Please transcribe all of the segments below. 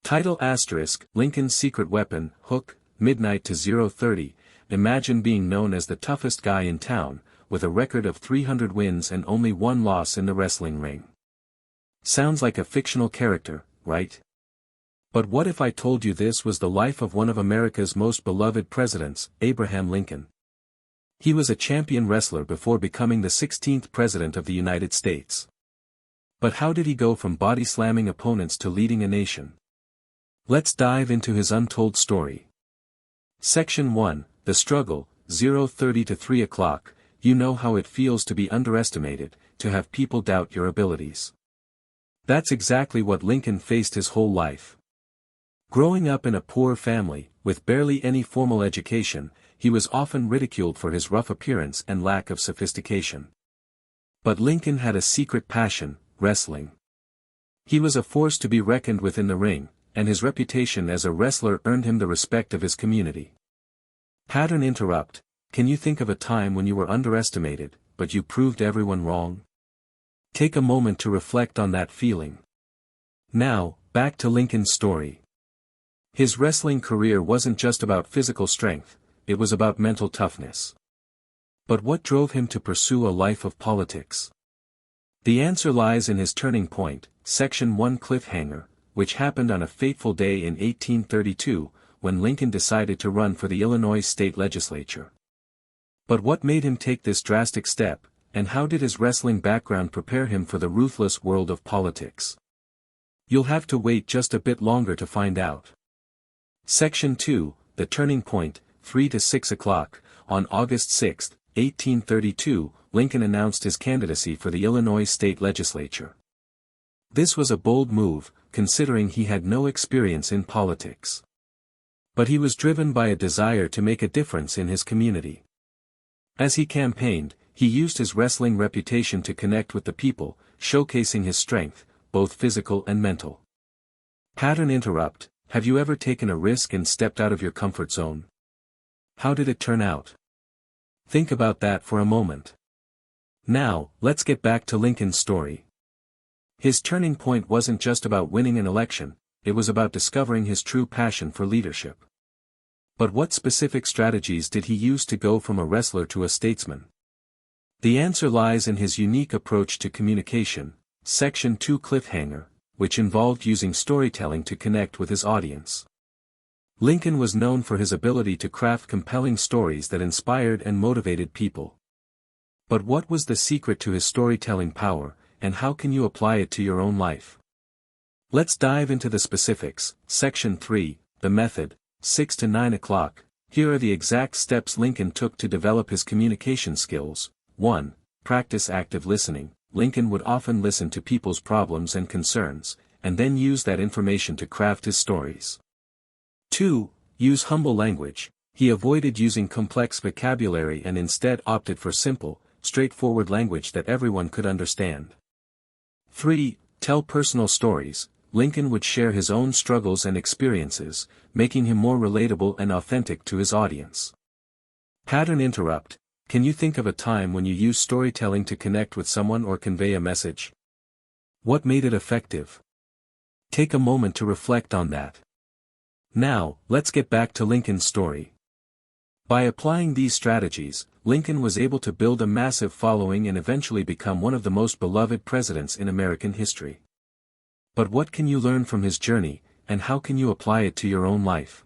Title *, Lincoln's secret weapon, hook, midnight to 0:30, imagine being known as the toughest guy in town, with a record of 300 wins and only one loss in the wrestling ring. Sounds like a fictional character, right? But what if I told you this was the life of one of America's most beloved presidents, Abraham Lincoln? He was a champion wrestler before becoming the 16th President of the United States. But how did he go from body-slamming opponents to leading a nation? Let's dive into his untold story. Section 1, The Struggle, 0:30 to 3 o'clock, you know how it feels to be underestimated, to have people doubt your abilities. That's exactly what Lincoln faced his whole life. Growing up in a poor family, with barely any formal education, he was often ridiculed for his rough appearance and lack of sophistication. But Lincoln had a secret passion, wrestling. He was a force to be reckoned with in the ring, and his reputation as a wrestler earned him the respect of his community. Pattern interrupt, can you think of a time when you were underestimated, but you proved everyone wrong? Take a moment to reflect on that feeling. Now, back to Lincoln's story. His wrestling career wasn't just about physical strength, it was about mental toughness. But what drove him to pursue a life of politics? The answer lies in his turning point, Section 1 cliffhanger, which happened on a fateful day in 1832, when Lincoln decided to run for the Illinois state legislature. But what made him take this drastic step, and how did his wrestling background prepare him for the ruthless world of politics? You'll have to wait just a bit longer to find out. Section 2, The Turning Point, 3 to 6 o'clock, on August 6, 1832, Lincoln announced his candidacy for the Illinois state legislature. This was a bold move, considering he had no experience in politics. But he was driven by a desire to make a difference in his community. As he campaigned, he used his wrestling reputation to connect with the people, showcasing his strength, both physical and mental. Pattern interrupt, have you ever taken a risk and stepped out of your comfort zone? How did it turn out? Think about that for a moment. Now, let's get back to Lincoln's story. His turning point wasn't just about winning an election, it was about discovering his true passion for leadership. But what specific strategies did he use to go from a wrestler to a statesman? The answer lies in his unique approach to communication, Section 2 cliffhanger, which involved using storytelling to connect with his audience. Lincoln was known for his ability to craft compelling stories that inspired and motivated people. But what was the secret to his storytelling power, and how can you apply it to your own life? Let's dive into the specifics. Section 3, The Method, 6 to 9 o'clock, here are the exact steps Lincoln took to develop his communication skills. 1. Practice active listening. Lincoln would often listen to people's problems and concerns, and then use that information to craft his stories. 2. Use humble language. He avoided using complex vocabulary and instead opted for simple, straightforward language that everyone could understand. 3. Tell personal stories. Lincoln would share his own struggles and experiences, making him more relatable and authentic to his audience. Pattern interrupt. Can you think of a time when you used storytelling to connect with someone or convey a message? What made it effective? Take a moment to reflect on that. Now, let's get back to Lincoln's story. By applying these strategies, Lincoln was able to build a massive following and eventually become one of the most beloved presidents in American history. But what can you learn from his journey, and how can you apply it to your own life?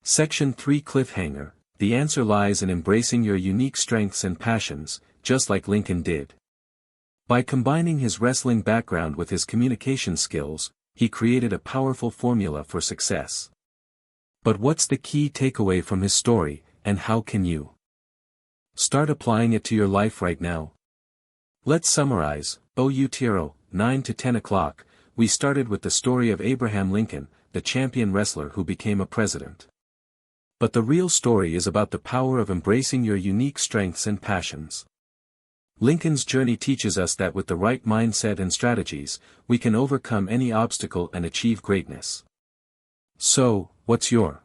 Section 3 cliffhanger. The answer lies in embracing your unique strengths and passions, just like Lincoln did. By combining his wrestling background with his communication skills, he created a powerful formula for success. But what's the key takeaway from his story, and how can you start applying it to your life right now? Let's summarize. OUTRO, 9 to 10 o'clock, we started with the story of Abraham Lincoln, the champion wrestler who became a president. But the real story is about the power of embracing your unique strengths and passions. Lincoln's journey teaches us that with the right mindset and strategies, we can overcome any obstacle and achieve greatness. So, what's your